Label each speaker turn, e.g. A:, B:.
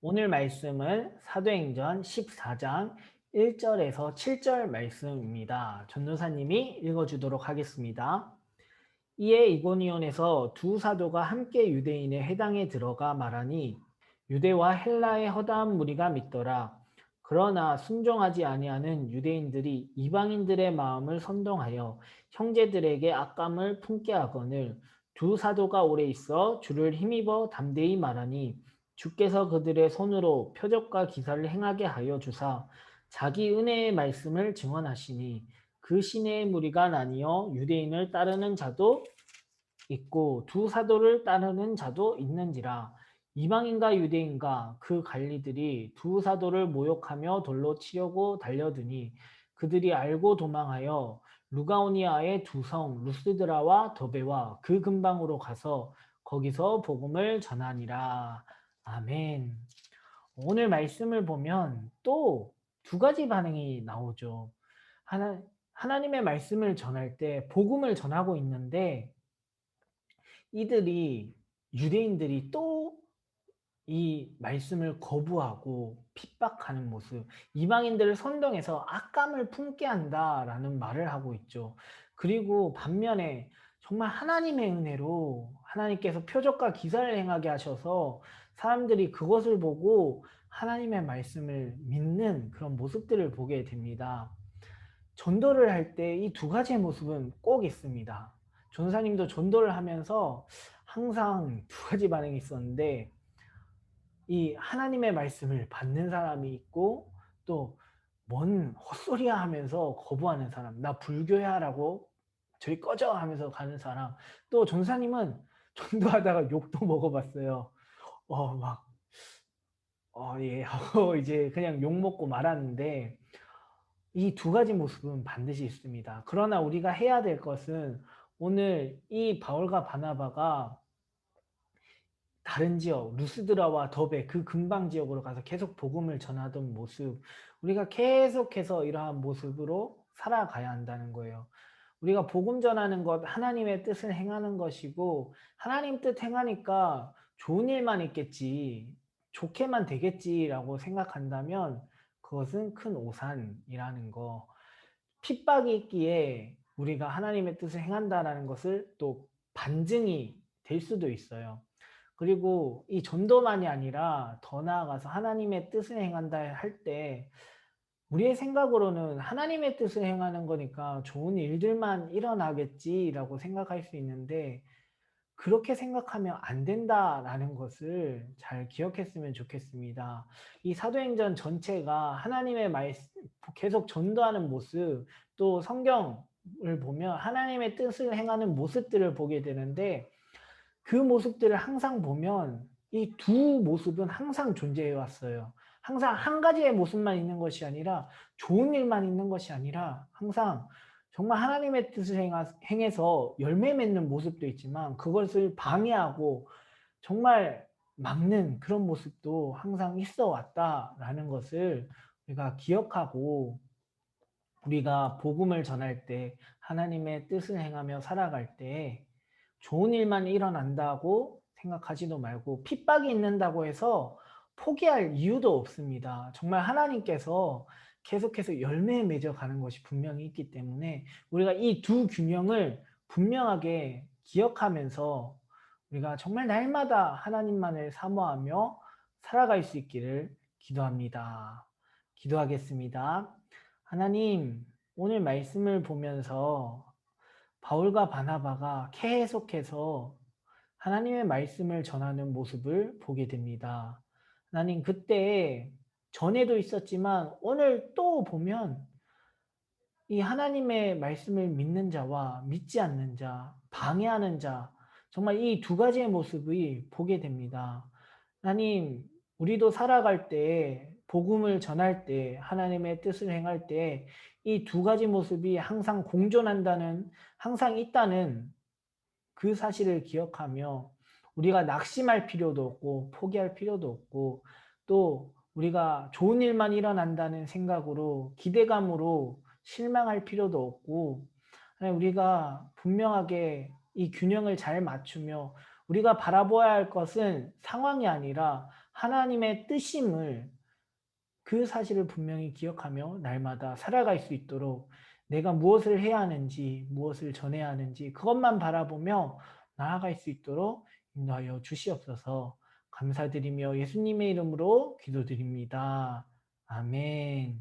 A: 오늘 말씀은 사도행전 14장 1절에서 7절 말씀입니다. 전도사님이 읽어주도록 하겠습니다. 이에 이고니온에서 두 사도가 함께 유대인의 회당에 들어가 말하니 유대와 헬라의 허다한 무리가 믿더라. 그러나 순종하지 아니하는 유대인들이 이방인들의 마음을 선동하여 형제들에게 악감을 품게 하거늘 두 사도가 오래 있어 주를 힘입어 담대히 말하니 주께서 그들의 손으로 표적과 기사를 행하게 하여 주사 자기 은혜의 말씀을 증언하시니 그 시내의 무리가 나뉘어 유대인을 따르는 자도 있고 두 사도를 따르는 자도 있는지라. 이방인과 유대인과 그 관리들이 두 사도를 모욕하며 돌로 치려고 달려드니 그들이 알고 도망하여 루가오니아의 두 성 루스드라와 더베와 그 근방으로 가서 거기서 복음을 전하니라. 아멘. 오늘 말씀을 보면 또 두 가지 반응이 나오죠. 하나님의 말씀을 전할 때 복음을 전하고 있는데 이들이 유대인들이 또 이 말씀을 거부하고 핍박하는 모습, 이방인들을 선동해서 악감을 품게 한다라는 말을 하고 있죠. 그리고 반면에 정말 하나님의 은혜로 하나님께서 표적과 기사를 행하게 하셔서 사람들이 그것을 보고 하나님의 말씀을 믿는 그런 모습들을 보게 됩니다. 전도를 할 때 이 두 가지의 모습은 꼭 있습니다. 전사님도 전도를 하면서 항상 두 가지 반응이 있었는데 이 하나님의 말씀을 받는 사람이 있고 또 뭔 헛소리야 하면서 거부하는 사람, 나 불교야 라고 저리 꺼져 하면서 가는 사람, 또 전사님은 전도하다가 욕도 먹어봤어요. 막 예 하고 이제 그냥 욕 먹고 말았는데 이 두 가지 모습은 반드시 있습니다. 그러나 우리가 해야 될 것은 오늘 이 바울과 바나바가 다른 지역 루스드라와 더베 그 근방 지역으로 가서 계속 복음을 전하던 모습, 우리가 계속해서 이러한 모습으로 살아가야 한다는 거예요. 우리가 복음 전하는 것, 하나님의 뜻을 행하는 것이고 하나님 뜻 행하니까 좋은 일만 있겠지, 좋게만 되겠지라고 생각한다면 그것은 큰 오산이라는 거. 핍박이 있기에 우리가 하나님의 뜻을 행한다라는 것을 또 반증이 될 수도 있어요. 그리고 이 전도만이 아니라 더 나아가서 하나님의 뜻을 행한다 할 때 우리의 생각으로는 하나님의 뜻을 행하는 거니까 좋은 일들만 일어나겠지라고 생각할 수 있는데 그렇게 생각하면 안 된다라는 것을 잘 기억했으면 좋겠습니다. 이 사도행전 전체가 하나님의 말씀 계속 전도하는 모습, 또 성경을 보면 하나님의 뜻을 행하는 모습들을 보게 되는데 그 모습들을 항상 보면 이 두 모습은 항상 존재해 왔어요. 항상 한 가지의 모습만 있는 것이 아니라 좋은 일만 있는 것이 아니라 항상 정말 하나님의 뜻을 행해서 열매 맺는 모습도 있지만 그것을 방해하고 정말 막는 그런 모습도 항상 있어 왔다라는 것을 우리가 기억하고 우리가 복음을 전할 때 하나님의 뜻을 행하며 살아갈 때 좋은 일만 일어난다고 생각하지도 말고 핍박이 있는다고 해서 포기할 이유도 없습니다. 정말 하나님께서 계속해서 열매 맺어 가는 것이 분명히 있기 때문에 우리가 이 두 균형을 분명하게 기억하면서 우리가 정말 날마다 하나님만을 사모하며 살아갈 수 있기를 기도합니다. 기도하겠습니다. 하나님, 오늘 말씀을 보면서 바울과 바나바가 계속해서 하나님의 말씀을 전하는 모습을 보게 됩니다. 하나님, 그때 전에도 있었지만 오늘 또 보면 이 하나님의 말씀을 믿는 자와 믿지 않는 자, 방해하는 자, 정말 이 두 가지의 모습이 보게 됩니다. 하나님, 우리도 살아갈 때, 복음을 전할 때, 하나님의 뜻을 행할 때, 이 두 가지 모습이 항상 공존한다는, 항상 있다는 그 사실을 기억하며, 우리가 낙심할 필요도 없고, 포기할 필요도 없고, 또 우리가 좋은 일만 일어난다는 생각으로, 기대감으로 실망할 필요도 없고, 우리가 분명하게 이 균형을 잘 맞추며 우리가 바라보아야 할 것은 상황이 아니라 하나님의 뜻임을, 그 사실을 분명히 기억하며 날마다 살아갈 수 있도록 내가 무엇을 해야 하는지, 무엇을 전해야 하는지 그것만 바라보며 나아갈 수 있도록 인도하여 주시옵소서. 감사드리며 예수님의 이름으로 기도드립니다. 아멘.